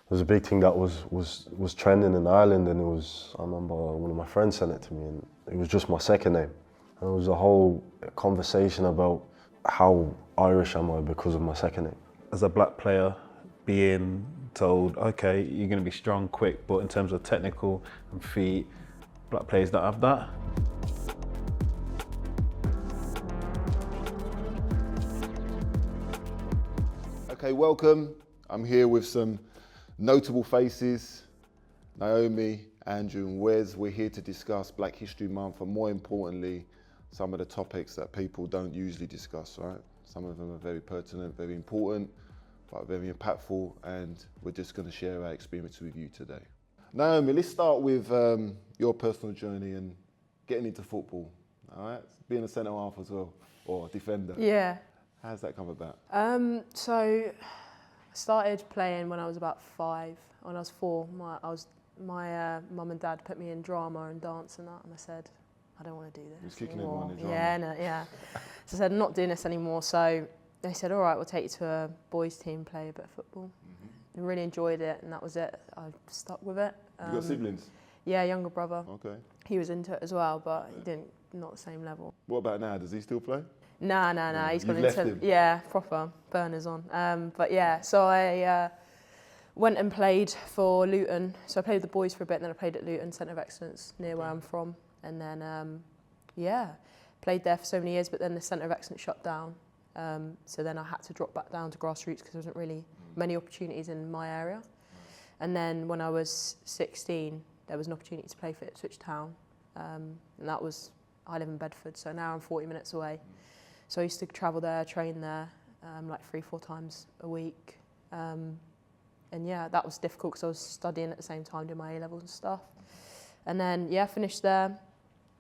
was a big thing that was trending in Ireland, and I remember one of my friends sent it to me, and it was just my second name. And it was a whole conversation about how Irish am I because of my second name. As a black player, being told, okay, you're going to be strong, quick, but in terms of technical and feet, black players don't have that. Okay, welcome. I'm here with some notable faces, Naomi, Andrew and Wes. We're here to discuss Black History Month and more importantly, some of the topics that people don't usually discuss, right? Some of them are very pertinent, very important, but very impactful, and we're just going to share our experience with you today. Naomi, let's start with your personal journey and getting into football, all right? Being a centre half as well, or defender. Yeah. How's that come about? So I started playing when I was about 5. When I was 4, my mum and dad put me in drama and dance and that, and I said, I don't want to do this. You was kicking anymore. everyone in drama. Yeah, no, yeah. So I said, I'm not doing this anymore. So they said, all right, we'll take you to a boys' team, play a bit of football. I really enjoyed it, and that was it. I stuck with it. You got siblings? Yeah, younger brother. Okay. He was into it as well, but he didn't, not the same level. What about now? Does he still play? Nah. He's gone You've left into him? yeah, proper burners on. But yeah, so I went and played for Luton. So I played with the boys for a bit, and then I played at Luton Centre of Excellence near where I'm from, and then played there for so many years. But then the Centre of Excellence shut down, so then I had to drop back down to grassroots because there wasn't really many opportunities in my area. And then when I was 16, there was an opportunity to play for Ipswich Town, and that was, I live in Bedford, so now I'm 40 minutes away. So I used to travel there, train there, like 3-4 times a week. And yeah, that was difficult because I was studying at the same time, doing my A-levels and stuff. And then, finished there.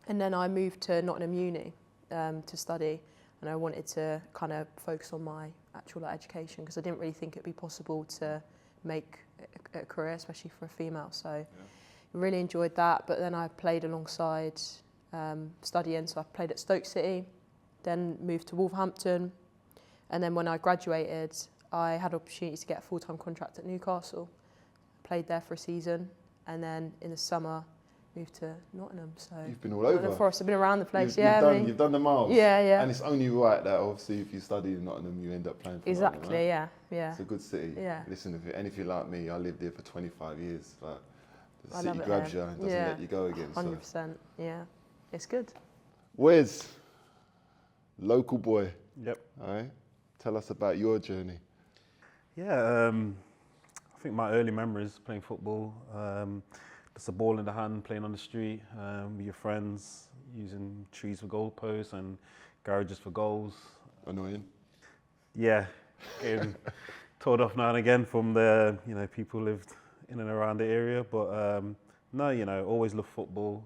And then I moved to Nottingham Uni to study. And I wanted to kind of focus on my actual education because I didn't really think it'd be possible to make a career, especially for a female. So I really enjoyed that. But then I played alongside studying. So I played at Stoke City, then moved to Wolverhampton. And then when I graduated, I had an opportunity to get a full-time contract at Newcastle. Played there for a season. And then in the summer, moved to Nottingham. So you've been all over. Nottingham Forest. I've been around the place. You've done the miles. Yeah. And it's only right that obviously if you study in Nottingham, you end up playing for Nottingham, right? Yeah. It's a good city. Yeah. Listen, if you're like me, I lived there for 25 years, but the I city love it grabs here. you and doesn't let you go again. 100%, yeah. It's good. Wes, local boy. Yep. All right. Tell us about your journey. Yeah, I think my early memories playing football, just a ball in the hand, playing on the street with your friends, using trees for goalposts and garages for goals. Annoying. Yeah, getting told off now and again from the people who lived in and around the area, but no, always loved football,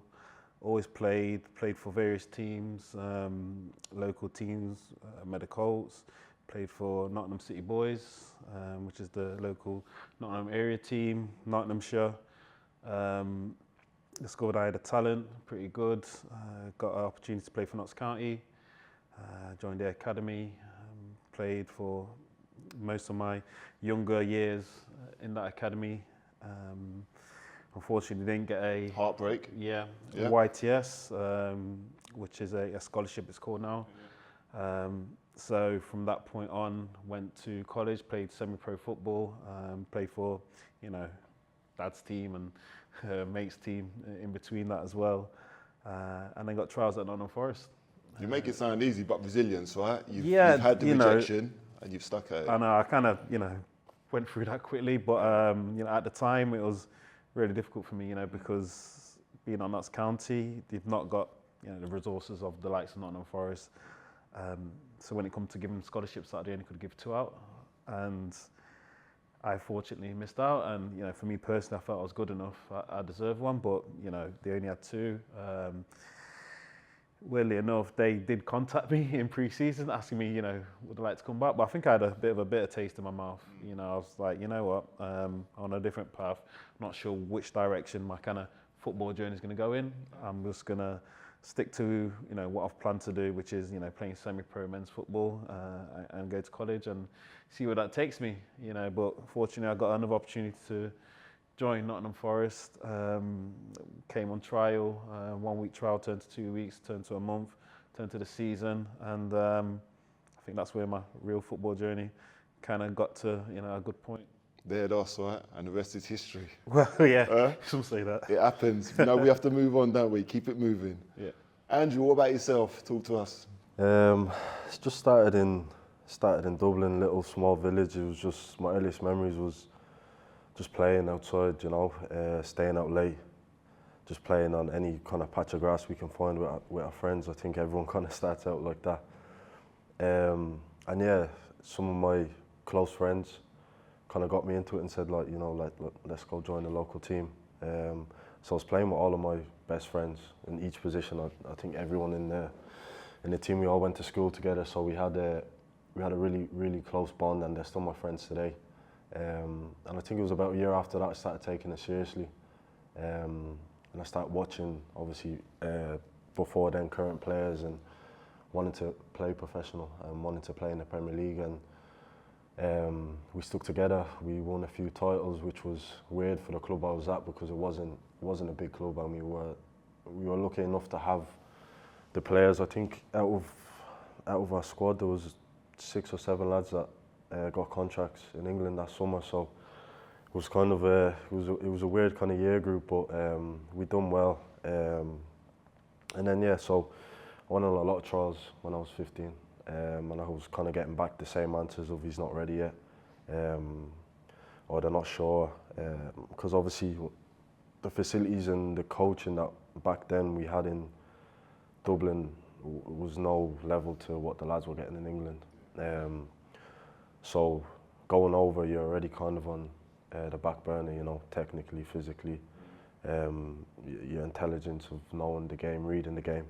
always played for various teams, local teams, met the Colts, played for Nottingham City Boys, which is the local Nottingham area team, Nottinghamshire. Discovered I had a talent, pretty good. Got an opportunity to play for Notts County. Joined the academy. Played for most of my younger years in that academy. Unfortunately, didn't get a Heartbreak. YTS, which is a scholarship. It's called now. So from that point on, went to college, played semi-pro football, played for dad's team and mate's team in between that as well, and then got trials at Nottingham Forest. You make it sound easy, but resilience, right? You've had the rejection and you've stuck at it. I know, I kind of went through that quickly, but at the time it was really difficult for me, because being on Notts County, they've not got the resources of the likes of Nottingham Forest. So when it comes to giving scholarships, I only could give 2 out, and I fortunately missed out. And for me personally, I felt I was good enough. I deserved one, but they only had 2. Weirdly enough, they did contact me in pre-season asking me, would I like to come back? But I think I had a bit of a bitter taste in my mouth. I was like, you know what, I'm on a different path. I'm not sure which direction my kind of football journey is going to go in. I'm just going to stick to what I've planned to do, which is playing semi-pro men's football and go to college and see where that takes me. But fortunately, I got another opportunity to join Nottingham Forest. Came on trial, 1 week trial turned to 2 weeks, turned to a month, turned to the season, and I think that's where my real football journey kind of got to a good point. There it is, right? And the rest is history. Well, yeah, some say that. It happens. We have to move on, don't we? Keep it moving. Yeah. Andrew, what about yourself? Talk to us. It's just started in Dublin, little small village. It was just, my earliest memories was just playing outside, staying out late, just playing on any kind of patch of grass we can find with our friends. I think everyone kind of starts out like that. And yeah, some of my close friends kind of got me into it and said, let's go join the local team. So I was playing with all of my best friends in each position. I think everyone in the team, we all went to school together, so we had a really, really close bond, and they're still my friends today. And I think it was about a year after that I started taking it seriously. And I started watching, obviously, before then, current players, and wanted to play professional and wanted to play in the Premier League. And we stuck together. We won a few titles, which was weird for the club I was at because it wasn't a big club. I mean, we were lucky enough to have the players. I think out of our squad there was 6 or 7 lads that got contracts in England that summer. So it was kind of it was a weird kind of year group, but we done well. And then so I went on a lot of trials when I was 15. And I was kind of getting back the same answers of he's not ready yet, or they're not sure, because obviously the facilities and the coaching that back then we had in Dublin was no level to what the lads were getting in England. So going over, you're already kind of on the back burner, technically, physically, your intelligence of knowing the game, reading the game.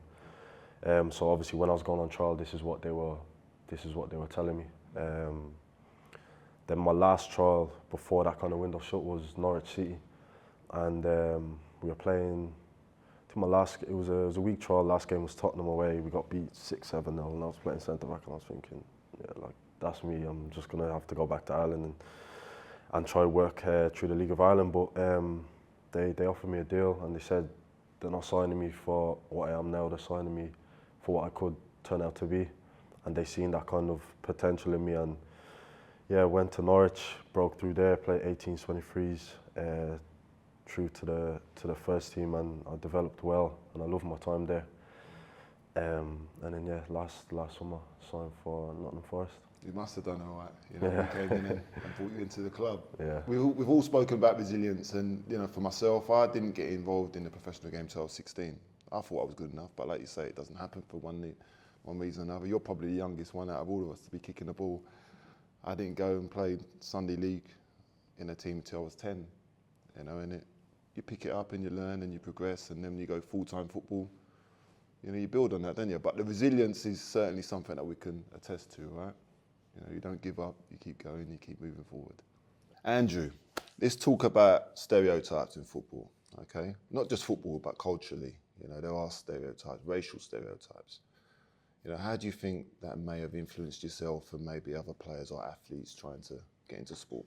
So obviously when I was going on trial, this is what they were telling me. Then my last trial before that kind of window shut was Norwich City, and we were playing. I think it was a week trial. Last game was Tottenham away. We got beat 6-7-0, and I was playing centre back, and I was thinking, that's me. I'm just gonna have to go back to Ireland and try work through the League of Ireland. But they offered me a deal, and they said they're not signing me for what I am now. They're signing me for what I could turn out to be, and they seen that kind of potential in me. And went to Norwich, broke through there, played 18s, 23s, through to the first team, and I developed well, and I loved my time there. And then last summer signed for Nottingham Forest. You must have done all right. We came in and brought you into the club. Yeah. We've all spoken about resilience, and for myself, I didn't get involved in the professional game until I was 16. I thought I was good enough, but like you say, it doesn't happen for one reason or another. You're probably the youngest one out of all of us to be kicking the ball. I didn't go and play Sunday league in a team until I was 10. And you pick it up and you learn and you progress, and then you go full-time football. You build on that, don't you? But the resilience is certainly something that we can attest to, right? You don't give up, you keep going, you keep moving forward. Andrew, let's talk about stereotypes in football, okay? Not just football, but culturally. There are stereotypes, racial stereotypes. How do you think that may have influenced yourself and maybe other players or athletes trying to get into sport?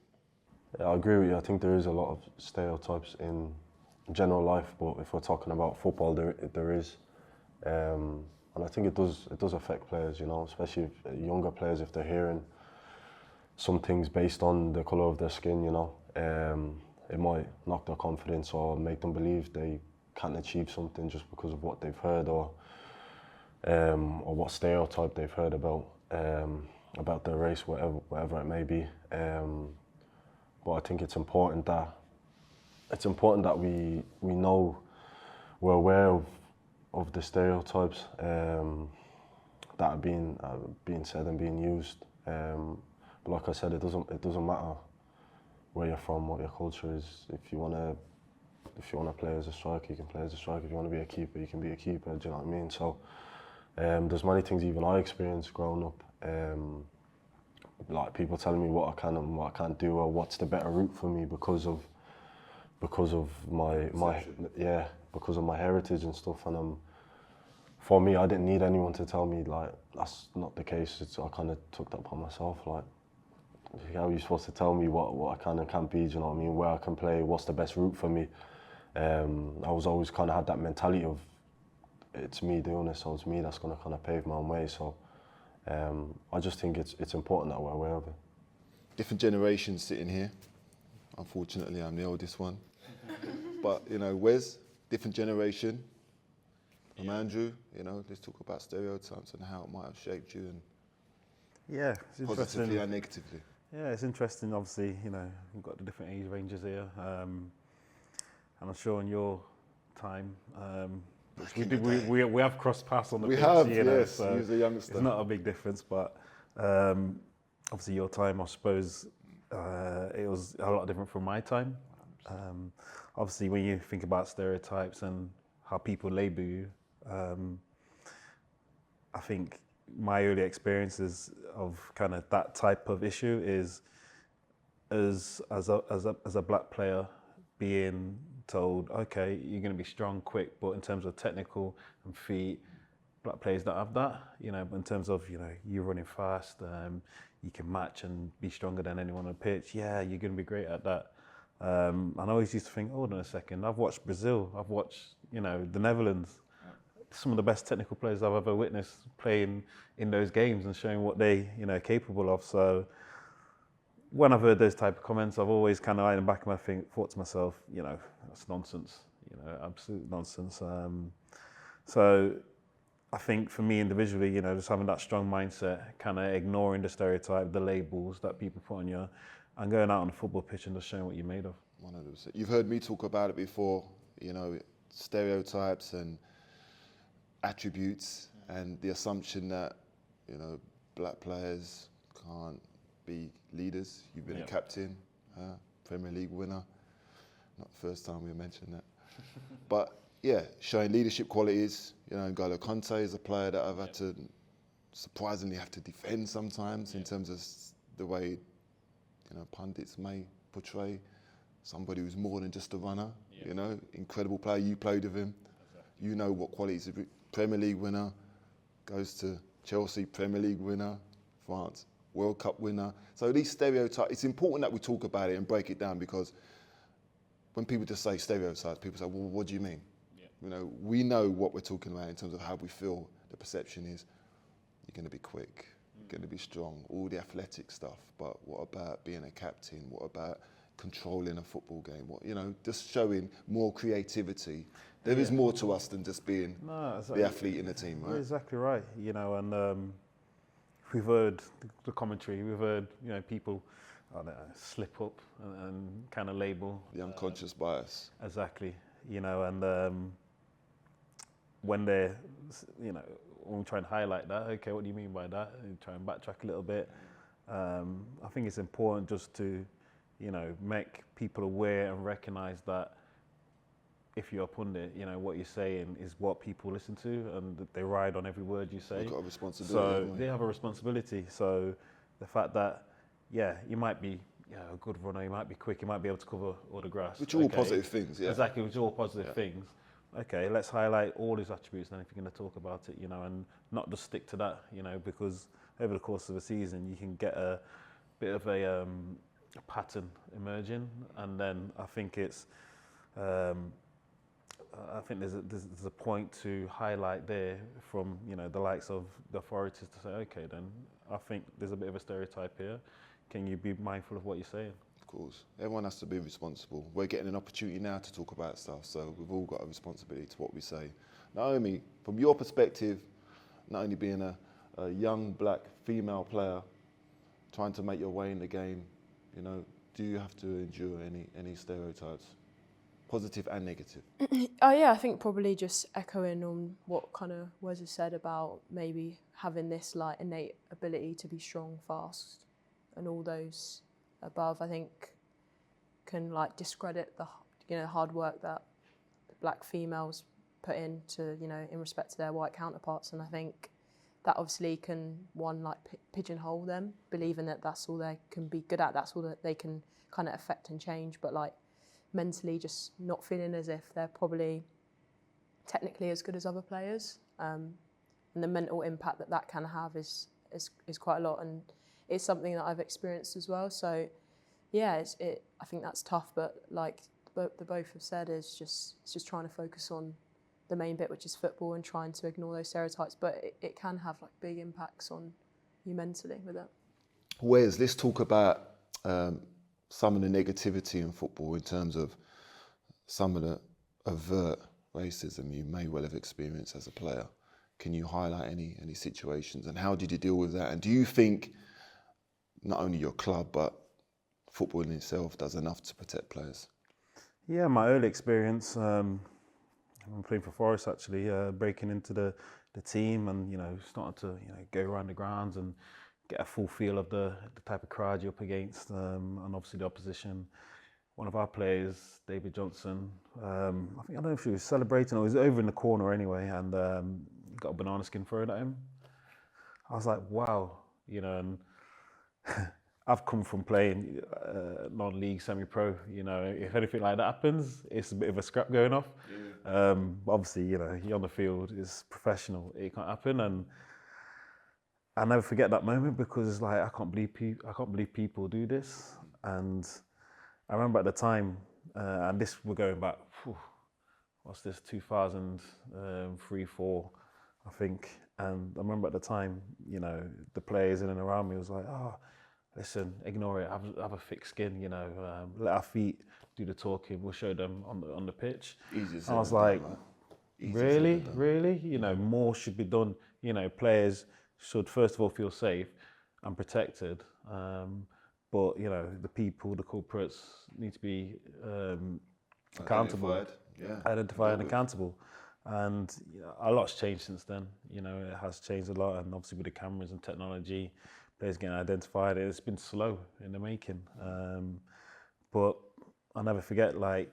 Yeah, I agree with you. I think there is a lot of stereotypes in general life, but if we're talking about football, there is. And I think it does affect players, especially if younger players, if they're hearing some things based on the colour of their skin, it might knock their confidence or make them believe they can't achieve something just because of what they've heard or what stereotype they've heard about their race, whatever it may be. But I think it's important that we know, we're aware of the stereotypes that are being said and being used. But like I said, it doesn't matter where you're from, what your culture is. If you wanna play as a striker, you can play as a striker. If you want to be a keeper, you can be a keeper. Do you know what I mean? So there's many things even I experienced growing up. Like people telling me what I can and what I can't do, or what's the better route for me because of my heritage and stuff. And for me, I didn't need anyone to tell me like that's not the case. I kind of took that upon myself. Like, how are you supposed to tell me what I can and can't be? Do you know what I mean? Where I can play, what's the best route for me? I was always kind of had that mentality of it's me doing this, so it's me that's going to kind of pave my own way. So I just think it's important that we're aware of it. Different generations sitting here. Unfortunately, I'm the oldest one. But, you know, Wes, different generation. I'm Andrew, you know, let's talk about stereotypes and how it might have shaped you, and Yeah, it's interesting. positively and negatively. Yeah, it's interesting. Obviously, you know, we've got the different age ranges here, and I'm sure in your time, which we have crossed paths on the We pitch, have, you know, yes, so he was a youngster. it's not a big difference, but obviously your time, I suppose, it was a lot different from my time. Obviously, when you think about stereotypes and how people label you, I think my early experiences of kind of that type of issue is as a black player being told, okay, you're going to be strong, quick, but in terms of technical and feet, black players don't have that. You know, but in terms of, you know, you running fast, you can match and be stronger than anyone on the pitch. Yeah, you're going to be great at that. And I always used to think, hold on a second, I've watched Brazil, I've watched, you know, the Netherlands. Some of the best technical players I've ever witnessed playing in those games and showing what they, you know, are capable of. So when I've heard those type of comments, I've always kind of in the back of my thought to myself, you know, that's nonsense, you know, absolute nonsense. So I think for me individually, you know, just having that strong mindset, kind of ignoring the stereotype, the labels that people put on you, and going out on the football pitch and just showing what you're made of. 100%. You've heard me talk about it before, you know, stereotypes and attributes and the assumption that, you know, black players can't be leaders. You've been a captain, Premier League winner. Not the first time we mentioned that. But yeah, showing leadership qualities. You know, N'Golo Kante is a player that I've had to surprisingly have to defend sometimes in terms of the way, you know, pundits may portray somebody who's more than just a runner. You know, incredible player. You played with him. Exactly. You know what qualities. Premier League winner, goes to Chelsea, Premier League winner, France, World Cup winner. So these stereotypes, it's important that we talk about it and break it down, because when people just say stereotypes, people say, well, what do you mean? Yeah. You know, we know what we're talking about in terms of how we feel. The perception is you're going to be quick, you're going to be strong, all the athletic stuff. But what about being a captain? What about controlling a football game? What, you know, just showing more creativity. There is more to us than just being the athlete in the team, right? You're exactly right. You know, and we've heard the commentary. We've heard, you know, people slip up and kind of label The unconscious bias. Exactly. You know, and when they're, you know, when we try and highlight that, okay, what do you mean by that? And try and backtrack a little bit. I think it's important just to, you know, make people aware and recognise that if you're a pundit, you know, what you're saying is what people listen to, and they ride on every word you say. You've got a responsibility. So they have a responsibility. So the fact that, yeah, you might be a good runner, you might be quick, you might be able to cover all the grass. Which are all positive things, yeah. Exactly, which are all positive things. Okay, let's highlight all his attributes, and if you're going to talk about it, you know, and not just stick to that, you know, because over the course of a season, you can get a bit of a pattern emerging, and then I think it's, I think there's a point to highlight there from, you know, the likes of the authorities to say, okay, then I think there's a bit of a stereotype here. Can you be mindful of what you're saying? Of course. Everyone has to be responsible. We're getting an opportunity now to talk about stuff, so we've all got a responsibility to what we say. Naomi, from your perspective, not only being a young black female player, trying to make your way in the game, you know, do you have to endure any stereotypes? Positive and negative? Yeah, I think probably just echoing on what kind of Wes has said about maybe having this like innate ability to be strong, fast, and all those above, I think can like discredit the, you know, hard work that black females put into, you know, in respect to their white counterparts. And I think that obviously can, one, like pigeonhole them, believing that that's all they can be good at, that's all that they can kind of affect and change, but like mentally just not feeling as if they're probably technically as good as other players, and the mental impact that can have is quite a lot, and it's something that I've experienced as well. So yeah, I think that's tough, but like the both have said, it's just trying to focus on the main bit, which is football, and trying to ignore those stereotypes. But it can have like big impacts on you mentally with it. Wes, let's talk about some of the negativity in football in terms of some of the overt racism you may well have experienced as a player. Can you highlight any situations, and how did you deal with that? And do you think not only your club but football in itself does enough to protect players? Yeah, my early experience, I'm playing for Forest actually, breaking into the team and, starting to, go around the grounds and get a full feel of the type of crowd you're up against, and obviously the opposition. One of our players, David Johnson, I don't know if he was celebrating or he was over in the corner anyway, and got a banana skin thrown at him. I was like, wow, and I've come from playing non-league, semi-pro. If anything like that happens, it's a bit of a scrap going off. Yeah. Obviously, you're on the field, it's professional, it can't happen, and I never forget that moment because it's like I can't believe people do this. And I remember at the time, and this we're going back, what's this, 2003, 4, I think. And I remember at the time, the players in and around me was like, oh, listen, ignore it, have a thick skin, let our feet do the talking, we'll show them on the pitch. And I was like, really? More should be done. Players should first of all feel safe and protected. But, the people, the corporates need to be accountable. Identified and accountable. And a lot's changed since then. It has changed a lot, and obviously with the cameras and technology, players getting identified. It's been slow in the making. But I'll never forget, like,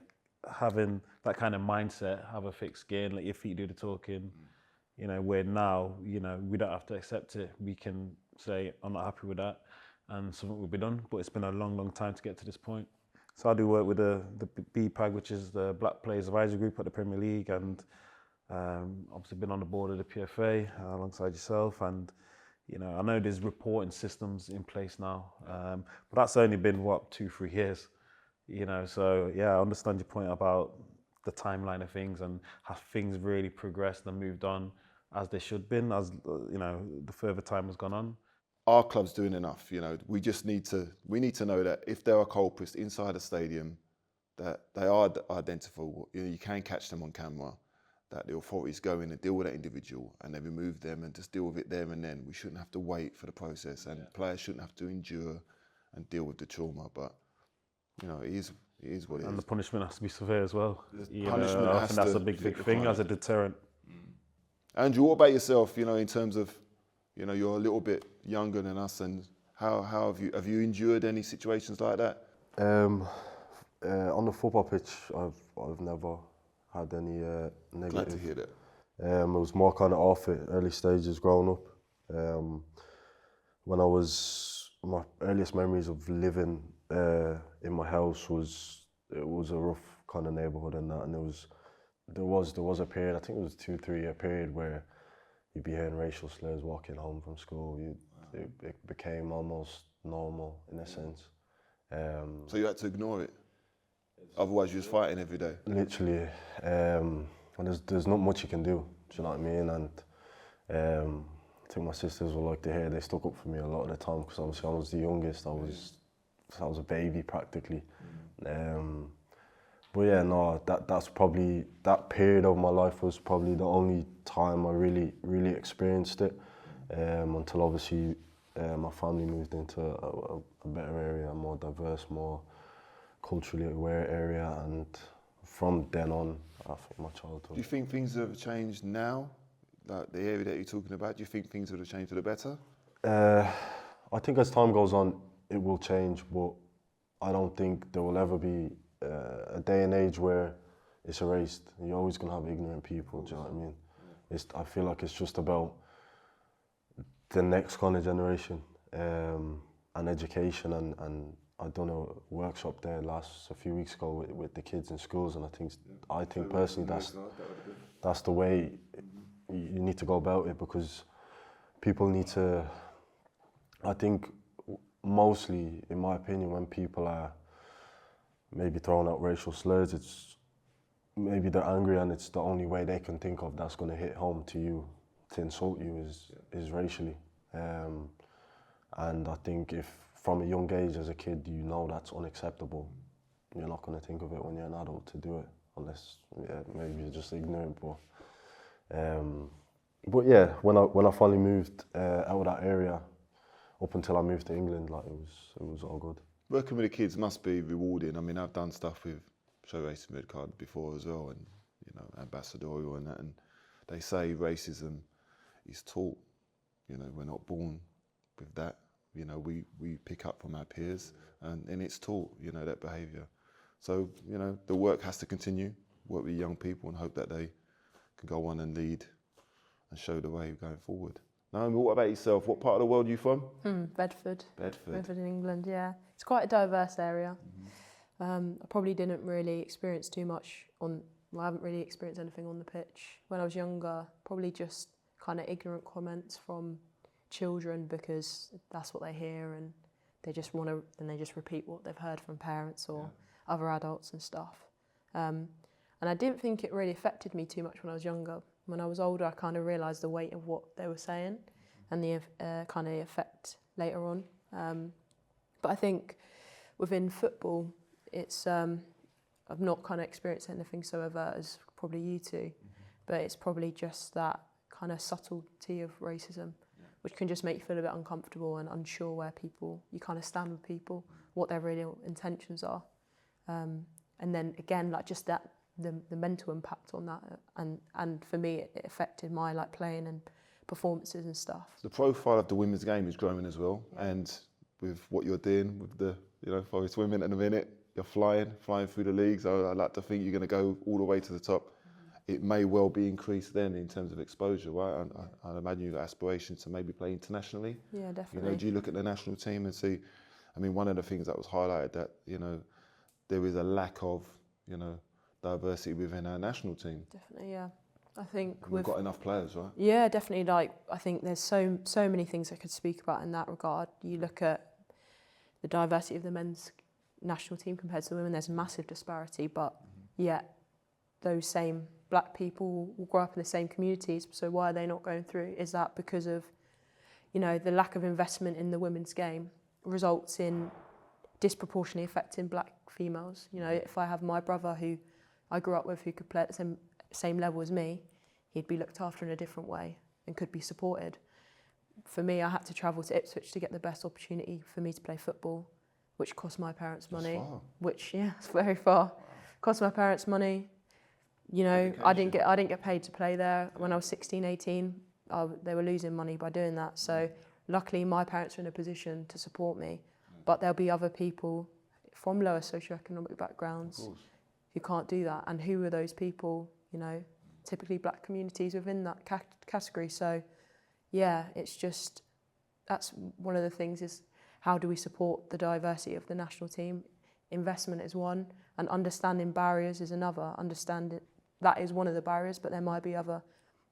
having that kind of mindset, have a thick skin, let your feet do the talking. Where now, we don't have to accept it. We can say, I'm not happy with that, and something will be done. But it's been a long, long time to get to this point. So I do work with the BPAG, which is the Black Players Advisory Group at the Premier League, and obviously been on the board of the PFA alongside yourself. And I know there's reporting systems in place now, but that's only been 2-3 years. So yeah, I understand your point about the timeline of things and how things really progressed and moved on as they should have been, as the further time has gone on. Our club's doing enough. We just need to know that if there are culprits inside the stadium, that they are identifiable. You can catch them on camera, that the authorities go in and deal with that individual and they remove them and just deal with it there and then. We shouldn't have to wait for the process, and players shouldn't have to endure and deal with the trauma. But it is what it is. And the punishment has to be severe as well. I think that's a big thing as a deterrent. Andrew, what about yourself? In terms of, you're a little bit younger than us, and how have you endured any situations like that? On the football pitch, I've never had any negative. Glad to hear that. It was more kind of off it, early stages growing up. When my earliest memories of living in my house was a rough kind of neighbourhood and that, and there was a period, I think it was a 2-3 year period, where you'd be hearing racial slurs walking home from school. It became almost normal in a sense. So you had to ignore it? Otherwise you're just fighting every day? Literally. And there's not much you can do, do you know what I mean? And I think my sisters were like the they stuck up for me a lot of the time, because obviously I was the youngest. I was a baby practically. But yeah, no, that's probably, that period of my life was probably the only time I really experienced it, until obviously my family moved into a better area, a more diverse, more culturally aware area, and from then on, I think my childhood. Do you think things have changed now, like the area that you're talking about? Do you think things would have changed for the better? I think as time goes on, it will change, but I don't think there will ever be a day and age where it's erased. You're always going to have ignorant people, do you know what I mean? I feel like it's just about the next kind of generation, and education, and I done a workshop there a few weeks ago with the kids in schools, and I think personally that's the way you need to go about it, because people need to, I think mostly, in my opinion, when people are maybe throwing out racial slurs, it's maybe they're angry and it's the only way they can think of that's going to hit home to you, to insult you is racially. And I think if from a young age as a kid you know that's unacceptable, you're not going to think of it when you're an adult to do it, unless maybe you're just ignorant. But yeah, when I finally moved out of that area, up until I moved to England, like it was all good. Working with the kids must be rewarding. I mean, I've done stuff with Show Racing Red Card before as well, and ambassadorial and that, and they say racism is taught. We're not born with that. We pick up from our peers, and it's taught. That behaviour. So the work has to continue. Work with young people and hope that they can go on and lead and show the way going forward. Naomi, what about yourself? What part of the world are you from? Bedford. Bedford. Bedford in England, yeah. It's quite a diverse area. I probably didn't really experience too much I haven't really experienced anything on the pitch. When I was younger, probably just kind of ignorant comments from children because that's what they hear and they just repeat what they've heard from parents or other adults and stuff. And I didn't think it really affected me too much when I was younger. When I was older, I kind of realised the weight of what they were saying and the kind of effect later on. But I think within football, it's I've not kind of experienced anything so overt as probably you two, but it's probably just that kind of subtlety of racism, which can just make you feel a bit uncomfortable and unsure where you kind of stand with people, what their real intentions are. And then again, like just that, the mental impact on that, and for me it affected my playing and performances and stuff. The profile of the women's game is growing as well, and with what you're doing with the Forest women in a minute, you're flying through the leagues. I'd like to think you're going to go all the way to the top. It may well be increased then in terms of exposure, right? I imagine you've got aspirations to maybe play internationally. Yeah, definitely. Do you look at the national team and see? I mean, one of the things that was highlighted that there is a lack of diversity within our national team. Definitely, yeah. I think we've got enough players, right? Yeah, definitely. I think there's so many things I could speak about in that regard. You look at the diversity of the men's national team compared to the women. There's a massive disparity, but yet those same black people will grow up in the same communities. So why are they not going through? Is that because of the lack of investment in the women's game results in disproportionately affecting black females? If I have my brother who I grew up with who could play at the same level as me, he'd be looked after in a different way and could be supported. For me, I had to travel to Ipswich to get the best opportunity for me to play football, which cost my parents money. That's far. Which, yeah, it's very far. Cost my parents money. I didn't get paid to play there. When I was 16, 18, they were losing money by doing that. So luckily my parents are in a position to support me. But there'll be other people from lower socioeconomic backgrounds who can't do that. And who are those people? Typically black communities within that category. So yeah, it's just, that's one of the things is how do we support the diversity of the national team? Investment is one, and understanding barriers is another. Understanding that is one of the barriers, but there might be other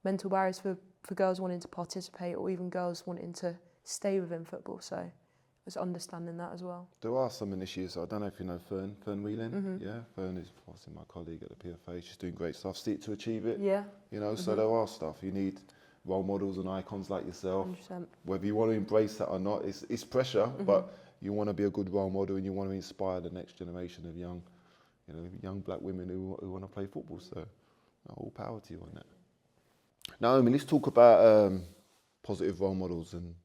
mental barriers for girls wanting to participate or even girls wanting to stay within football. So it's understanding that as well. There are some initiatives. I don't know if you know Fern Whelan. Yeah, Fern is obviously my colleague at the PFA. She's doing great stuff. Seek to achieve it. Yeah. So there are stuff. You need role models and icons like yourself. 100%. Whether you want to embrace that or not, it's pressure, but you want to be a good role model and you want to inspire the next generation of young black women who want to play football. So all power to you on that. Naomi, let's talk about positive role models and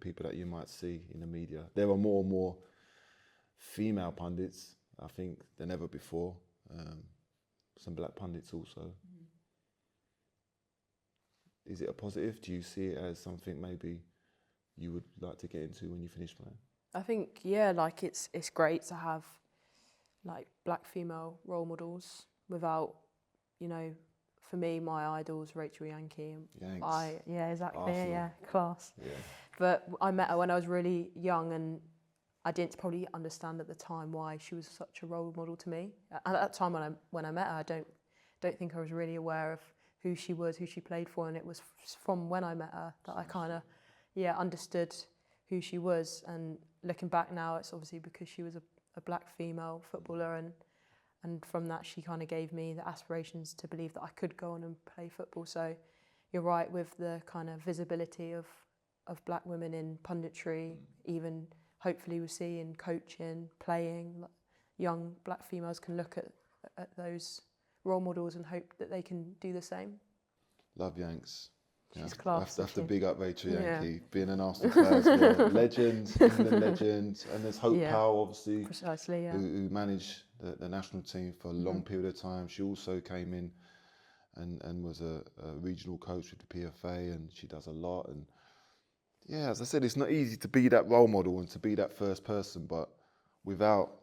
people that you might see in the media. There are more and more female pundits, I think, than ever before. Some black pundits also. Is it a positive? Do you see it as something maybe you would like to get into when you finish playing? I think, yeah, it's great to have black female role models without, for me, my idol's Rachel Yankee. Yeah, exactly, Arsenal. Yeah, class. Yeah. But I met her when I was really young and I didn't probably understand at the time why she was such a role model to me. And at that time when I met her, don't think I was really aware of who she was, who she played for, and it was from when I met her that I kind of, understood who she was. And looking back now, it's obviously because she was a black female footballer, and from that she kind of gave me the aspirations to believe that I could go on and play football. So you're right with the kind of visibility of black women in punditry, even hopefully we'll see in coaching, playing. Young black females can look at those role models and hope that they can do the same. Love Yanks. She's class. I have to big up Rachel Yankee, Yeah. being an Arsenal player as well. Legend, England legend. And there's Hope Powell, obviously, precisely, who managed the national team for a long period of time. She also came in and was a regional coach with the PFA, and she does a lot. And yeah, as I said, it's not easy to be that role model and to be that first person, but without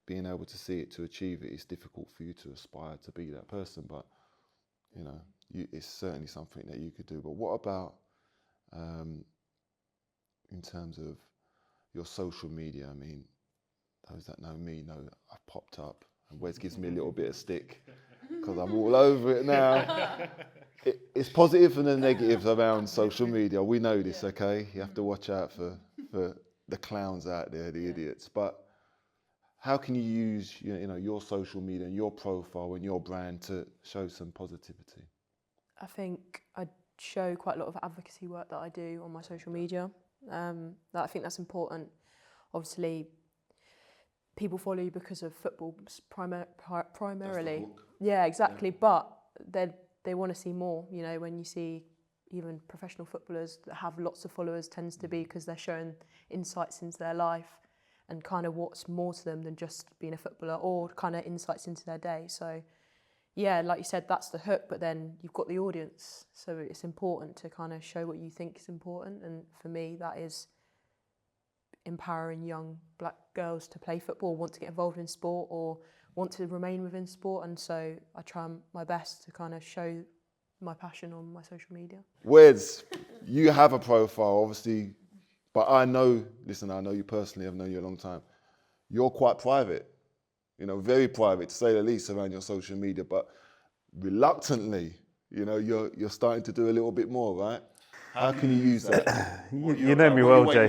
being able to see it, to achieve it, it's difficult for you to aspire to be that person. But, you know, it's certainly something that you could do. But what about in terms of your social media? I mean, those that know me know I've popped up, and Wes gives me a little bit of stick because I'm all over it now. It's positive and the negatives around social media. We know this, okay? You have to watch out for the clowns out there, the idiots. But how can you use your social media and your profile and your brand to show some positivity? I think I show quite a lot of advocacy work that I do on my social media. I think that's important. Obviously, people follow you because of football primarily. Yeah, exactly. Yeah. But they want to see more. You know, when you see even professional footballers that have lots of followers, tends to be because they're showing insights into their life and kind of what's more to them than just being a footballer, or kind of insights into their day. So yeah, like you said, that's the hook, but then you've got the audience. So it's important to kind of show what you think is important. And for me, that is empowering young black girls to play football, want to get involved in sport, or want to remain within sport. And so I try my best to kind of show my passion on my social media. Wes, you have a profile, obviously, but I know you personally, I've known you a long time. You're quite private, very private, to say the least, around your social media, but reluctantly, you're starting to do a little bit more, right? How can you use that? You know me well, Jay.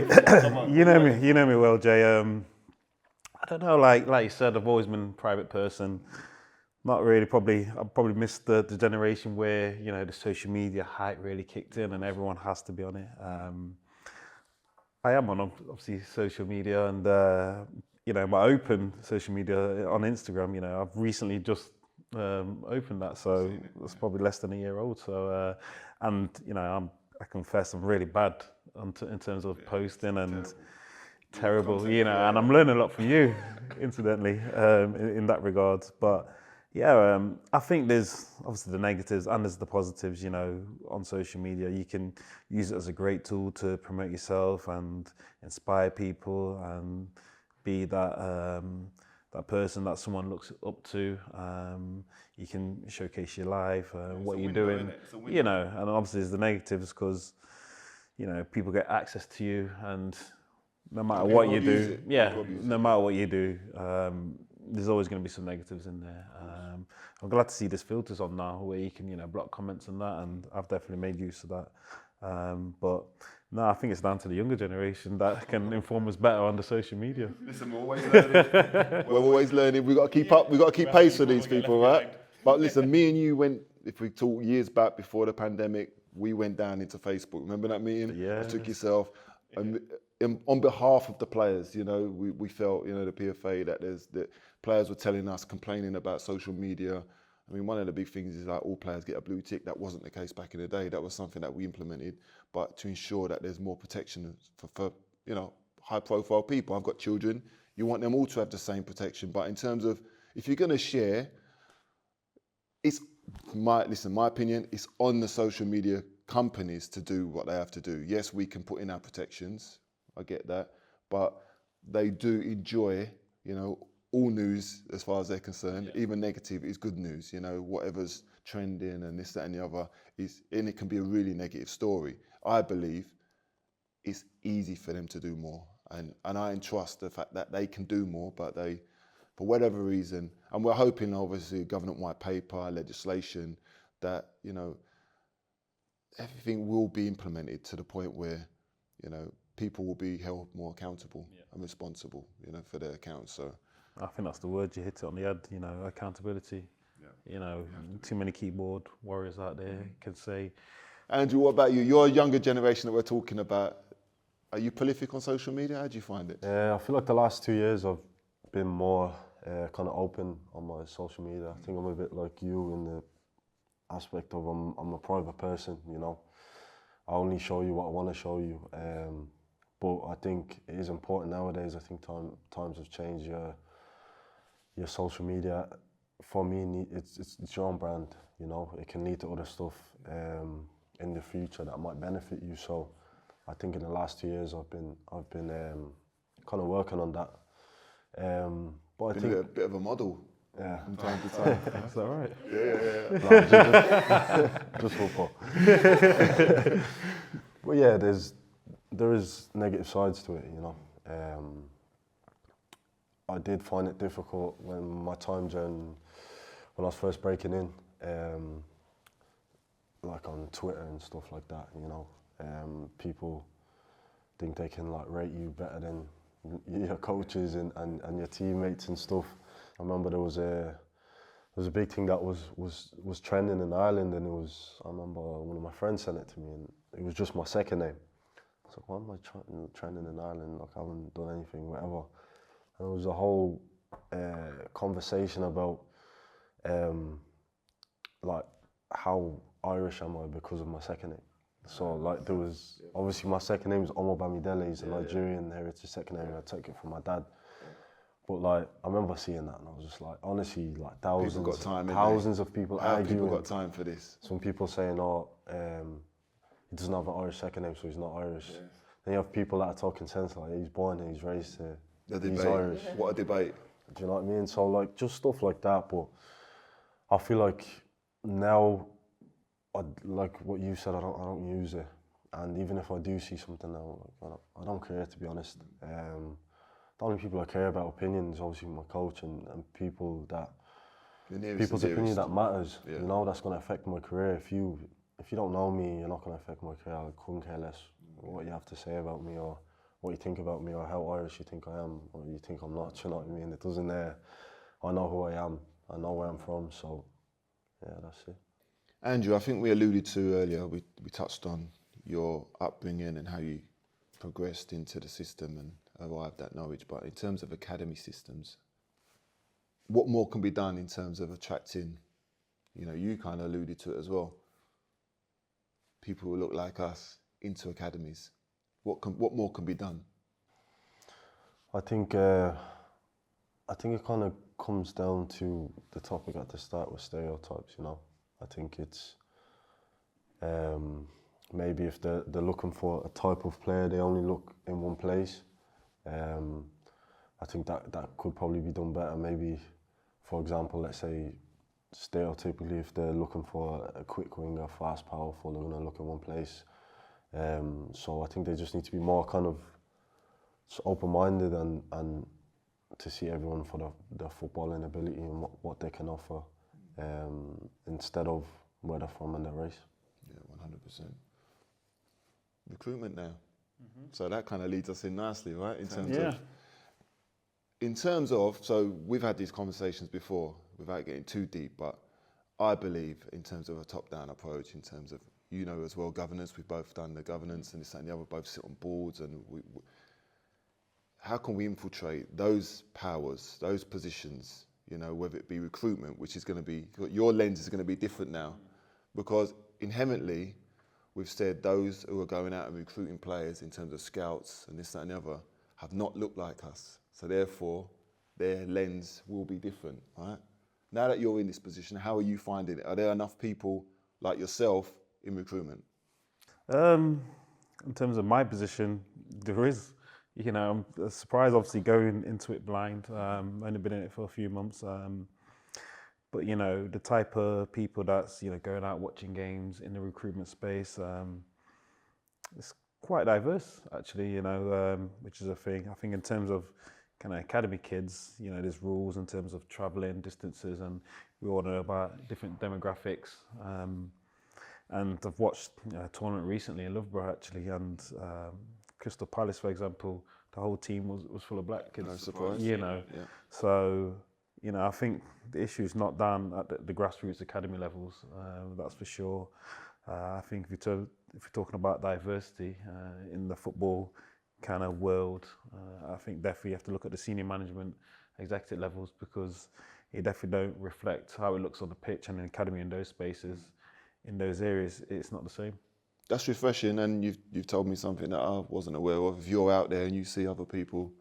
You know me well, Jay. I don't know, like you said, I've always been a private person. Not really, I've probably missed the generation where, the social media hype really kicked in and everyone has to be on it. I am on, obviously, social media, and, my open social media on Instagram, I've recently just opened that, so it's probably less than a year old. So, and, I confess I'm really bad in terms of posting and terrible, and I'm learning a lot from you, incidentally, in that regard. But yeah, I think there's obviously the negatives and there's the positives, on social media. You can use it as a great tool to promote yourself and inspire people and be that person that someone looks up to. You can showcase your life, what you're doing, and obviously there's the negatives because, people get access to you, and no matter what you do, no matter what you do, there's always going to be some negatives in there. I'm glad to see there's filters on now where you can, block comments and that, and I've definitely made use of that. But no, I think it's down to the younger generation that can inform us better on the social media. Listen, we're always learning. We're always learning. We've got to keep up. We've got to keep pace with these people, right? But listen, me and you if we talk years back before the pandemic, we went down into Facebook. Remember that meeting? Yeah. I took yourself. And on behalf of the players, we felt, the PFA, that players were telling us, complaining about social media. I mean, one of the big things is like all players get a blue tick. That wasn't the case back in the day. That was something that we implemented, but to ensure that there's more protection for high-profile people. I've got children. You want them all to have the same protection. But in terms of, if you're going to share, my opinion, it's on the social media companies to do what they have to do. Yes, we can put in our protections. I get that. But they do enjoy, all news as far as they're concerned. Yeah. Even negative is good news. Whatever's trending and this, that, and the other and it can be a really negative story. I believe it's easy for them to do more. And I entrust the fact that they can do more, but they for whatever reason, and we're hoping obviously government white paper, legislation, that, you know, everything will be implemented to the point where, you know, people will be held more accountable and responsible, you know, for their accounts. So I think that's the word, you hit it on the head, you know, accountability. You know, too many keyboard warriors out there can say. Andrew, what about you? You're a younger generation that we're talking about. Are you prolific on social media? How do you find it? I feel like the last 2 years I've been more kind of open on my social media. I think I'm a bit like you in the aspect of I'm a private person, you know. I only show you what I want to show you. But I think it is important nowadays. I think times have changed. Your social media, for me, it's your own brand. You know, it can lead to other stuff in the future that might benefit you. So, I think in the last 2 years I've been kind of working on that. But I think a bit of a model. Yeah. From time to time. That's all right. Yeah. Just football. But yeah, there is negative sides to it, you know. I did find it difficult when I was first breaking in, like on Twitter and stuff like that, you know. People think they can like rate you better than your coaches and your teammates and stuff. I remember there was a big thing that was trending in Ireland, and I remember one of my friends sent it to me, and it was just my second name. I was like, why am I trending in Ireland? Like, I haven't done anything, whatever. And it was a whole conversation about like how Irish am I because of my second name. So like there was, obviously my second name is Omobamidele, he's a Nigerian heritage second name, and I took it from my dad. But like, I remember seeing that and I was just like, honestly, like thousands of people arguing. People got time for this. Some people saying, he doesn't have an Irish second name, so he's not Irish. Yeah. Then you have people that are talking sense, like he's born and he's raised here, he's Irish. What a debate. Do you know what I mean? So like, just stuff like that, but I feel like now, like what you said, I don't use it. And even if I do see something now, like, I don't care, to be honest. The only people I care about opinion is obviously my coach and people's opinion that matters. Yeah. You know, that's going to affect my career. If you don't know me, you're not going to affect my career. I couldn't care less what you have to say about me or what you think about me or how Irish you think I am or you think I'm not. You know what I mean? It doesn't. I know who I am. I know where I'm from. So yeah, that's it. Andrew, I think we alluded to earlier. We touched on your upbringing and how you progressed into the system and arrived at Norwich, but in terms of academy systems, what more can be done in terms of attracting, you know, you kind of alluded to it as well, people who look like us into academies? What more can be done? I think it kind of comes down to the topic at the start with stereotypes, you know. I think it's maybe if they're looking for a type of player, they only look in one place. I think that could probably be done better. Maybe, for example, let's say stereotypically, if they're looking for a quick winger, fast, powerful, they're going to look in one place. So I think they just need to be more kind of open-minded and to see everyone for their footballing ability and what they can offer, instead of where they're from and their race. Yeah, 100%. Recruitment now. Mm-hmm. So that kind of leads us in nicely, right? In terms of, so we've had these conversations before without getting too deep, but I believe in terms of a top-down approach, in terms of, you know, as well, governance, we've both done the governance and this and the other, both sit on boards, and how can we infiltrate those powers, those positions, you know, whether it be recruitment, which is going to be, your lens is going to be different now, because inherently, we've said those who are going out and recruiting players in terms of scouts and this, that and the other have not looked like us. So therefore, their lens will be different, right? Now that you're in this position, how are you finding it? Are there enough people like yourself in recruitment? In terms of my position, there is. You know, I'm surprised obviously going into it blind. Only been in it for a few months. But, you know, the type of people that's, you know, going out watching games in the recruitment space, it's quite diverse, actually, you know, which is a thing. I think in terms of kind of academy kids, you know, there's rules in terms of travelling distances, and we all know about different demographics. And I've watched a tournament recently in Loughborough actually, and Crystal Palace, for example, the whole team was full of black kids. No surprise. You know, Yeah. so you know, I think the issue is not down at the grassroots academy levels. That's for sure. I think if you're talking about diversity in the football kind of world, I think definitely you have to look at the senior management, executive levels, because it definitely don't reflect how it looks on the pitch and in the academy in those spaces. In those areas, it's not the same. That's refreshing, and you've told me something that I wasn't aware of. If you're out there and you see other people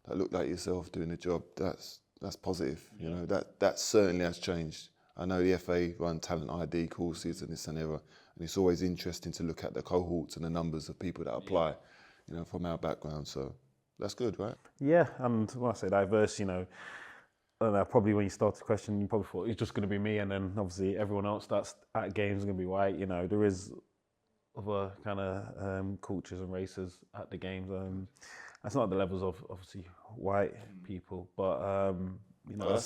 that look like yourself doing the job, that's positive. You know, that certainly has changed. I know the FA run talent ID courses and this and that, and it's always interesting to look at the cohorts and the numbers of people that apply, you know, from our background. So that's good, right? Yeah, and when I say diverse, you know, I don't know, probably when you start the question, you probably thought it's just going to be me, and then obviously everyone else that's at games is going to be white. You know, there is other kind of cultures and races at the games. That's not at the levels of obviously white people, but you know, I'm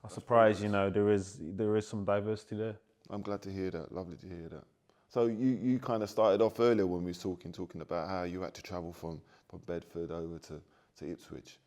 surprised. You know, there is some diversity there. I'm glad to hear that. Lovely to hear that. So you kind of started off earlier when we was talking about how you had to travel from Bedford over to Ipswich.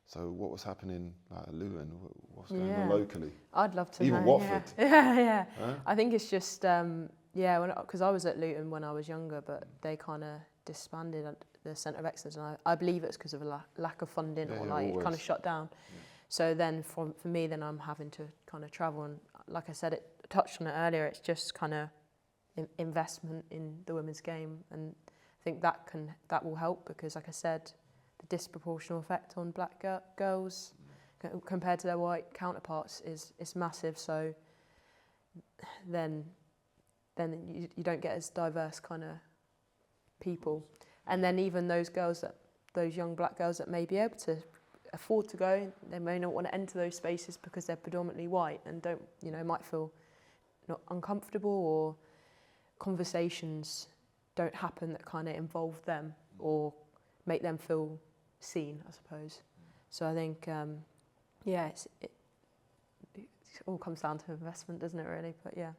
So what was happening at Luton? What's going on locally? I'd love to Even know. Watford? Yeah. Huh? I think it's just, because I was at Luton when I was younger, but they kind of disbanded the Centre of Excellence, and I believe it's because of a lack of funding, or it kind of shut down. Yeah. So then for me, then I'm having to kind of travel, and like I said, I touched on it earlier, it's just kind of investment in the women's game, and I think that will help, because like I said, the disproportional effect on black girls compared to their white counterparts is massive. So then you don't get as diverse kind of people, and then even those young black girls that may be able to afford to go, they may not want to enter those spaces because they're predominantly white and don't, you know, might feel not uncomfortable, or conversations don't happen that kind of involve them or make them feel seen, I suppose. So I think, it all comes down to investment, doesn't it, really? But yeah.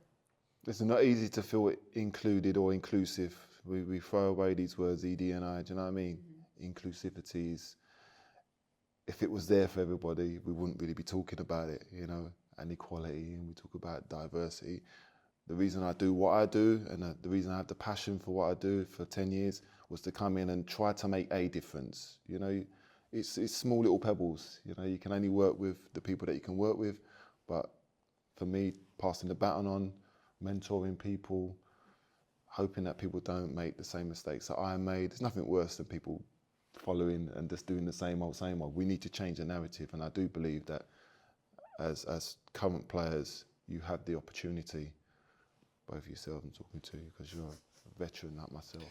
It's not easy to feel included or inclusive. We throw away these words, ED&I, do you know what I mean? Inclusivities. If it was there for everybody, we wouldn't really be talking about it, you know, and equality, and we talk about diversity. The reason I do what I do, and the reason I have the passion for what I do for 10 years, was to come in and try to make a difference. You know, it's small little pebbles. You know, you can only work with the people that you can work with. But for me, passing the baton on, mentoring people, hoping that people don't make the same mistakes that I made. There's nothing worse than people following and just doing the same old. We need to change the narrative, and I do believe that as current players, you have the opportunity, both yourself and talking to you, because you're a veteran like myself.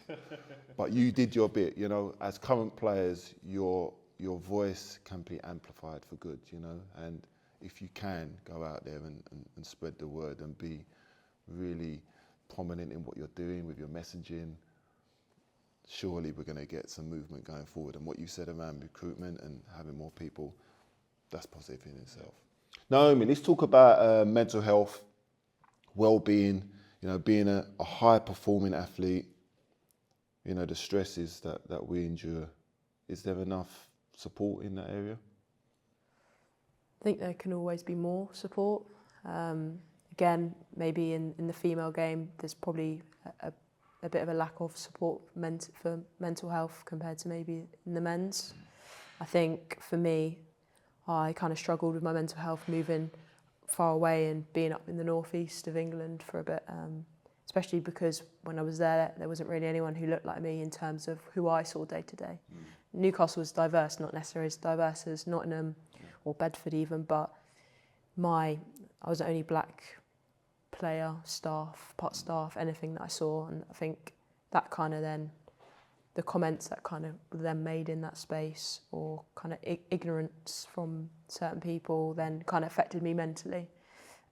But you did your bit, you know. As current players, your voice can be amplified for good, you know. And if you can go out there and spread the word and be really prominent in what you're doing with your messaging, surely we're going to get some movement going forward. And what you said around recruitment and having more people, that's positive in itself. Naomi, let's talk about mental health, well-being, you know, being a high-performing athlete, you know, the stresses that we endure. Is there enough support in that area? I think there can always be more support. Again, maybe in the female game, there's probably a bit of a lack of support for mental health compared to maybe in the men's. I think for me, I kind of struggled with my mental health moving far away and being up in the northeast of England for a bit, especially because when I was there wasn't really anyone who looked like me in terms of who I saw day to day. Newcastle was diverse, not necessarily as diverse as Nottingham or Bedford even, but I was the only black player, part staff, anything that I saw, and I think that kind of then, the comments that kind of were then made in that space, or kind of ignorance from certain people, then kind of affected me mentally.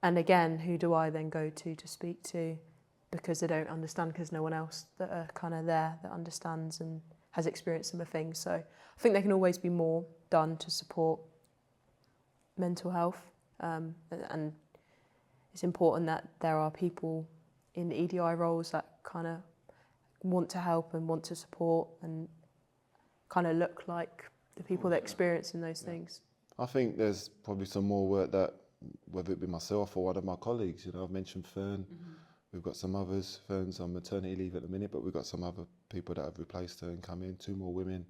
And again, who do I then go to speak to, because they don't understand, because no one else that are kind of there that understands and has experienced similar things. So I think there can always be more done to support mental health, and it's important that there are people in EDI roles that kind of want to help and want to support and kind of look like the people that are experiencing those things. I think there's probably some more work that, whether it be myself or one of my colleagues, I've mentioned Fern, we've got some others. Fern's on maternity leave at the minute, but we've got some other people that have replaced her and come in, 2 more women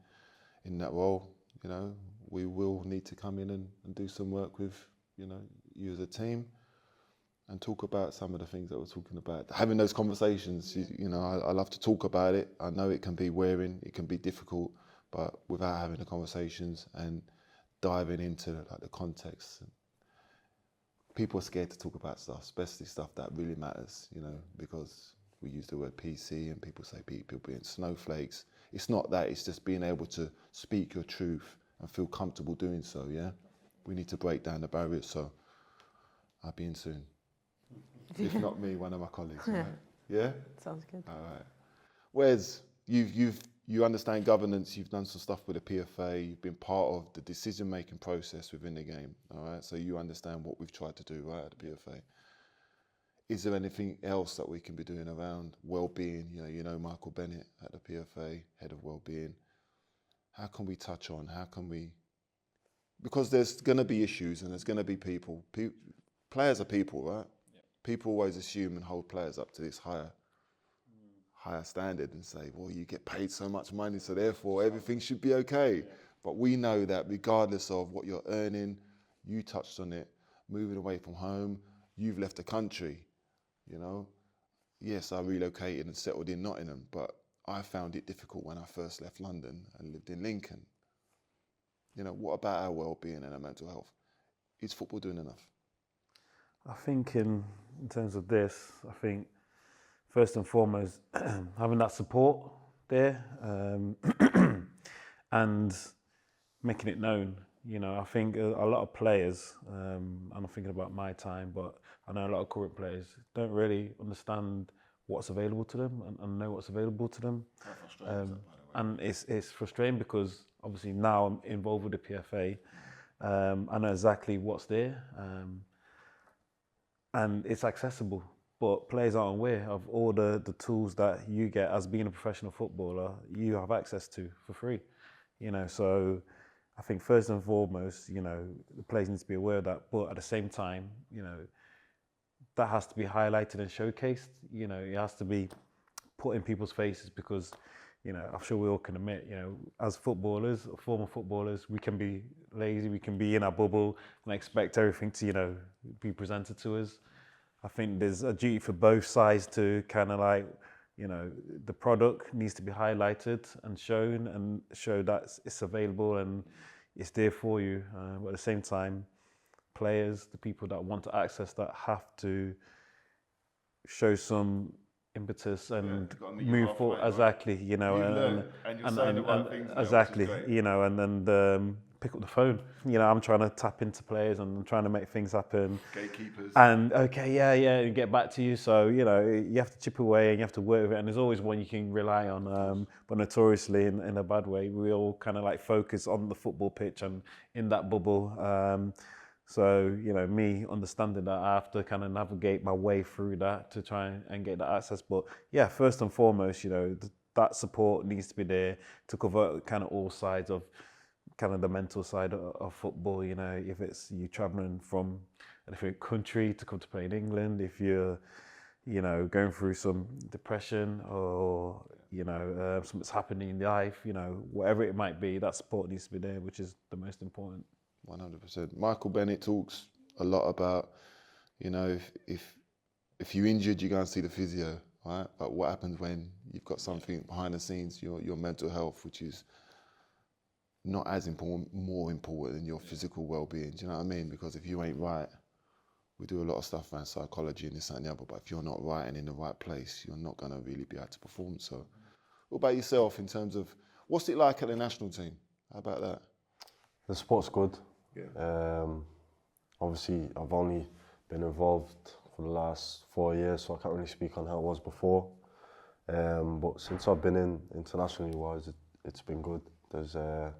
in that role. We will need to come in and do some work with, you as a team and talk about some of the things that we're talking about. Having those conversations, I love to talk about it. I know it can be wearing, it can be difficult, but without having the conversations and diving into the context, people are scared to talk about stuff, especially stuff that really matters, because we use the word PC and people say people being snowflakes. It's not that, it's just being able to speak your truth and feel comfortable doing so, yeah? We need to break down the barriers, so I'll be in soon. If not me, one of my colleagues, right? Yeah? Sounds good. All right. Wes, you understand governance, you've done some stuff with the PFA, you've been part of the decision-making process within the game, all right? So you understand what we've tried to do, right, at the PFA. Is there anything else that we can be doing around well-being? Michael Bennett at the PFA, head of well-being. How can we touch on, because there's going to be issues and there's going to be people. Players are people, right? Yeah. People always assume and hold players up to this higher standard and say, well, you get paid so much money, so therefore everything should be okay. Yeah. But we know that regardless of what you're earning, you touched on it, moving away from home, you've left the country, Yes, I relocated and settled in Nottingham, but I found it difficult when I first left London and lived in Lincoln. What about our well-being and our mental health? Is football doing enough? I think in terms of this, I think first and foremost, having that support there and making it known. I think a lot of players, and I'm thinking about my time, but I know a lot of current players don't really understand what's available to them and know what's available to them. And it's frustrating because obviously now I'm involved with the PFA. I know exactly what's there, and it's accessible. But players aren't aware of all the tools that you get as being a professional footballer. You have access to for free, So I think first and foremost, the players need to be aware of that. But at the same time, that has to be highlighted and showcased. It has to be put in people's faces because, I'm sure we all can admit, as footballers, or former footballers, we can be lazy, we can be in our bubble and expect everything to, be presented to us. I think there's a duty for both sides to kind of the product needs to be highlighted and shown and show that it's available and it's there for you. But at the same time, players, the people that want to access that have to show some impetus and move forward. Right? Exactly, and you're saying the right things now, exactly, which is great. and pick up the phone. I'm trying to tap into players and I'm trying to make things happen. Gatekeepers. And and get back to you. So you have to chip away and you have to work with it. And there's always one you can rely on. But notoriously, in a bad way, we all kind of focus on the football pitch and in that bubble. So, me understanding that I have to kind of navigate my way through that to try and get that access. But yeah, first and foremost, that support needs to be there to cover kind of all sides of kind of the mental side of football. If it's you traveling from a different country to come to play in England, if you're, going through some depression or, something's happening in life, whatever it might be, that support needs to be there, which is the most important. 100%. Michael Bennett talks a lot about, if you're injured, you go and see the physio, right? But what happens when you've got something behind the scenes, your mental health, which is not as important, more important than your physical well-being. Do you know what I mean? Because if you ain't right, we do a lot of stuff around psychology and this and the other, but if you're not right and in the right place, you're not going to really be able to perform. So what about yourself in terms of, what's it like at the national team? How about that? The sport's good. Yeah. Obviously, I've only been involved for the last 4 years, so I can't really speak on how it was before. But since I've been in internationally wise, it's been good. There's a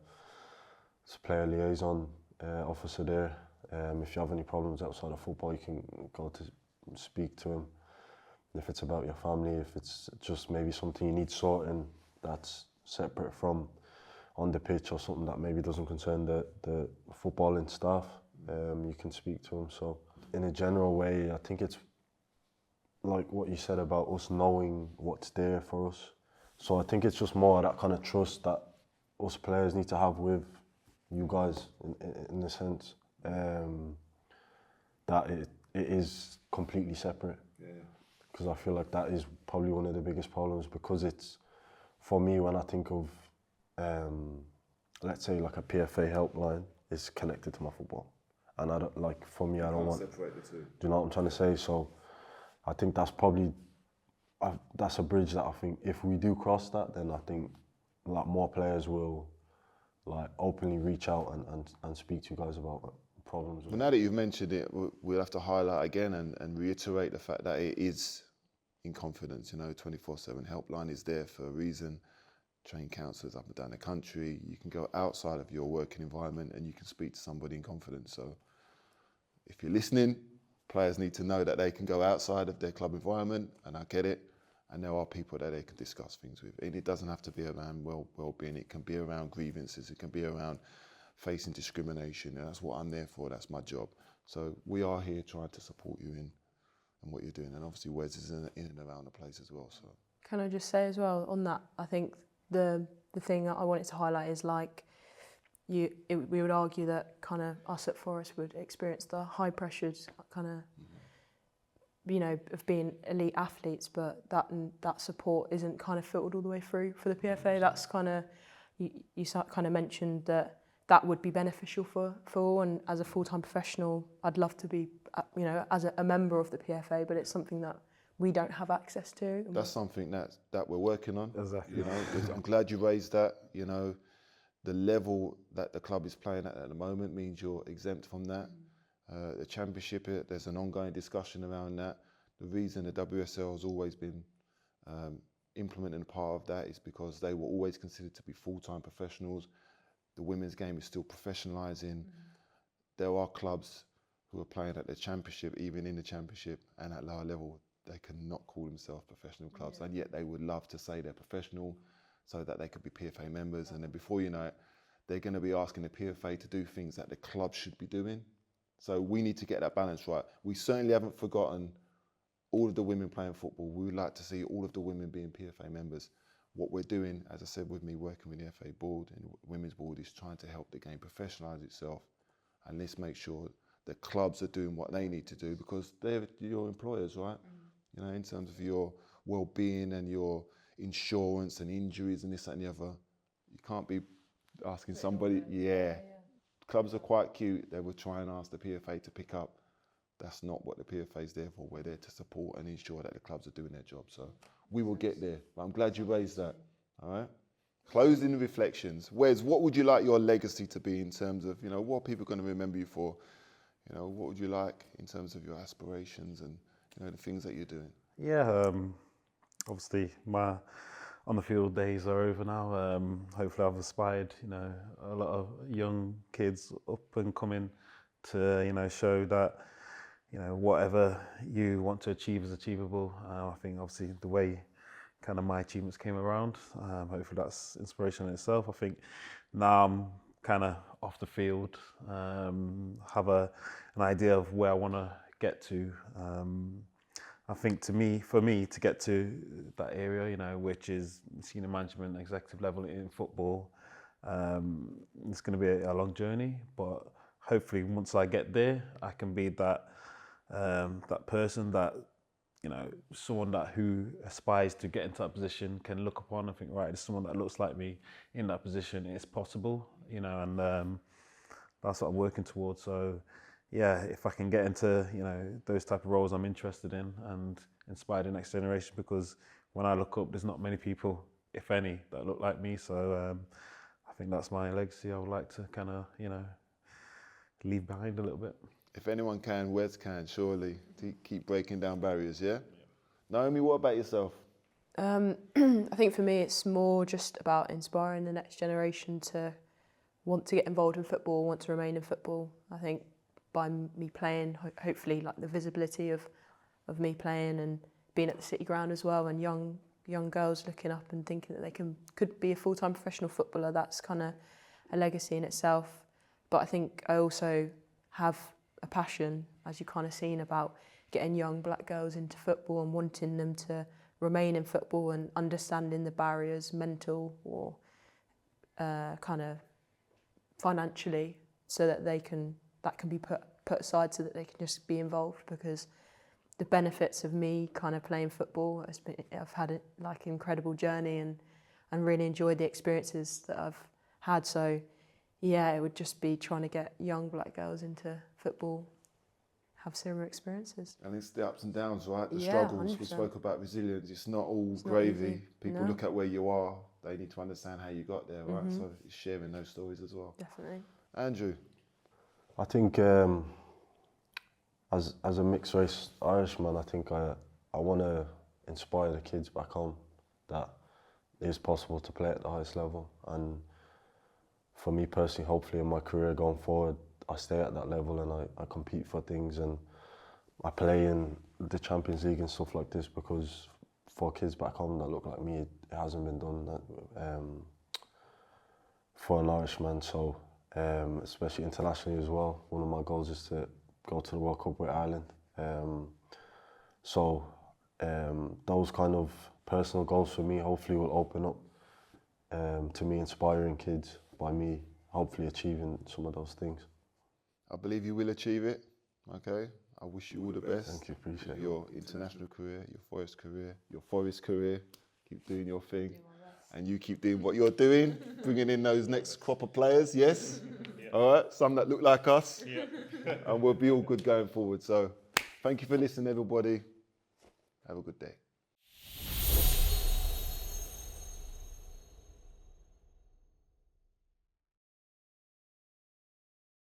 player liaison officer there. If you have any problems outside of football, you can go to speak to him. If it's about your family, if it's just maybe something you need sorting that's separate from on the pitch or something that maybe doesn't concern the footballing staff, you can speak to him. So in a general way, I think it's like what you said about us knowing what's there for us. So I think it's just more that kind of trust that us players need to have with you guys in the sense that it is completely separate. Because I feel like that is probably one of the biggest problems, because it's, for me, when I think of, let's say like a PFA helpline, is connected to my football. And I don't, like, for me, I don't want, separate the two. do you know what I'm trying to say? So I think that's probably, that's a bridge that I think if we do cross that, then I think like more players will like openly reach out and speak to you guys about problems. Well, now that you've mentioned it, we'll have to highlight again and reiterate the fact that it is in confidence. 24/7 helpline is there for a reason. Trained counsellors up and down the country. You can go outside of your working environment and you can speak to somebody in confidence. So if you're listening, players need to know that they can go outside of their club environment, and I get it. And there are people that they can discuss things with. And it doesn't have to be around well-being. It can be around grievances. It can be around facing discrimination. And that's what I'm there for. That's my job. So we are here trying to support you in what you're doing. And obviously Wes is in and around the place as well. So Can I just say as well on that, I think the thing that I wanted to highlight is like we would argue that kind of us at Forest would experience the high pressures kind of of being elite athletes, but that support isn't kind of filtered all the way through for the PFA. That's kind of you kind of mentioned that would be beneficial for all, and as a full-time professional, I'd love to be as a member of the PFA, but it's something that we don't have access to. that's something that we're working on. Exactly. I'm glad you raised that. The level that the club is playing at the moment means you're exempt from that. The championship, there's an ongoing discussion around that. The reason the WSL has always been implementing a part of that is because they were always considered to be full-time professionals. The women's game is still professionalising. There are clubs who are playing at the championship, even in the championship, and at lower level, they cannot call themselves professional clubs, and yet they would love to say they're professional so that they could be PFA members. And then before you know it, they're going to be asking the PFA to do things that the club should be doing. So we need to get that balance right. We certainly haven't forgotten all of the women playing football. We would like to see all of the women being PFA members. What we're doing, as I said, with me working with the FA board and the women's board, is trying to help the game professionalise itself, and let's make sure the clubs are doing what they need to do, because they're your employers, right? In terms of your well-being and your insurance and injuries and this, that and the other. You can't be asking somebody, Clubs are quite cute. They will try and ask the PFA to pick up. That's not what the PFA is there for. We're there to support and ensure that the clubs are doing their job. So we will get there. But I'm glad you raised that. All right. Closing reflections. Wes, what would you like your legacy to be in terms of, what are people going to remember you for? What would you like in terms of your aspirations and, the things that you're doing? Yeah, obviously my on-the-field days are over now. Hopefully I've inspired, a lot of young kids up and coming to, show that, whatever you want to achieve is achievable. I think obviously the way kind of my achievements came around, hopefully that's inspiration in itself. I think now I'm kind of off the field, have an idea of where I want to get to. I think for me to get to that area, which is senior management, executive level in football, it's going to be a long journey. But hopefully, once I get there, I can be that person that someone who aspires to get into that position can look upon and think, right, there's someone that looks like me in that position. It's possible, and that's what I'm working towards. So. Yeah, if I can get into those type of roles I'm interested in and inspire the next generation, because when I look up, there's not many people, if any, that look like me. So I think that's my legacy. I would like to kind of leave behind a little bit. If anyone can, Wes can, surely. To keep breaking down barriers, yeah? Naomi, what about yourself? I think for me it's more just about inspiring the next generation to want to get involved in football, want to remain in football. I think by me playing, hopefully like the visibility of me playing and being at the City Ground as well, and young girls looking up and thinking that they could be a full-time professional footballer, that's kind of a legacy in itself. But I think I also have a passion, as you've kind of seen, about getting young black girls into football and wanting them to remain in football and understanding the barriers, mental or kind of financially, so that that can be put aside so that they can just be involved. Because the benefits of me kind of playing football, I've had an incredible journey and really enjoyed the experiences that I've had. So yeah, it would just be trying to get young black girls into football, have similar experiences. And it's the ups and downs, right? The Yeah, struggles. 100%. We spoke about resilience. It's not all It's not gravy. easy. People No. look at where you are. They need to understand how you got there, right? Mhm. So it's sharing those stories as well. Definitely. Andrew, I think as a mixed race Irishman, I think I want to inspire the kids back home that it is possible to play at the highest level. And for me personally, hopefully in my career going forward, I stay at that level and I compete for things and I play in the Champions League and stuff like this, because for kids back home that look like me, it hasn't been done for an Irishman. So especially internationally as well, one of my goals is to go to the World Cup with Ireland. Those kind of personal goals for me hopefully will open up to me inspiring kids by me hopefully achieving some of those things. I believe you will achieve it, okay? I wish you all the best. Thank you, appreciate with it. your international career, your forest career. Keep doing your thing. And you keep doing what you're doing, bringing in those next crop of players, yes? Yeah. All right, some that look like us. Yeah. And we'll be all good going forward. So thank you for listening, everybody. Have a good day.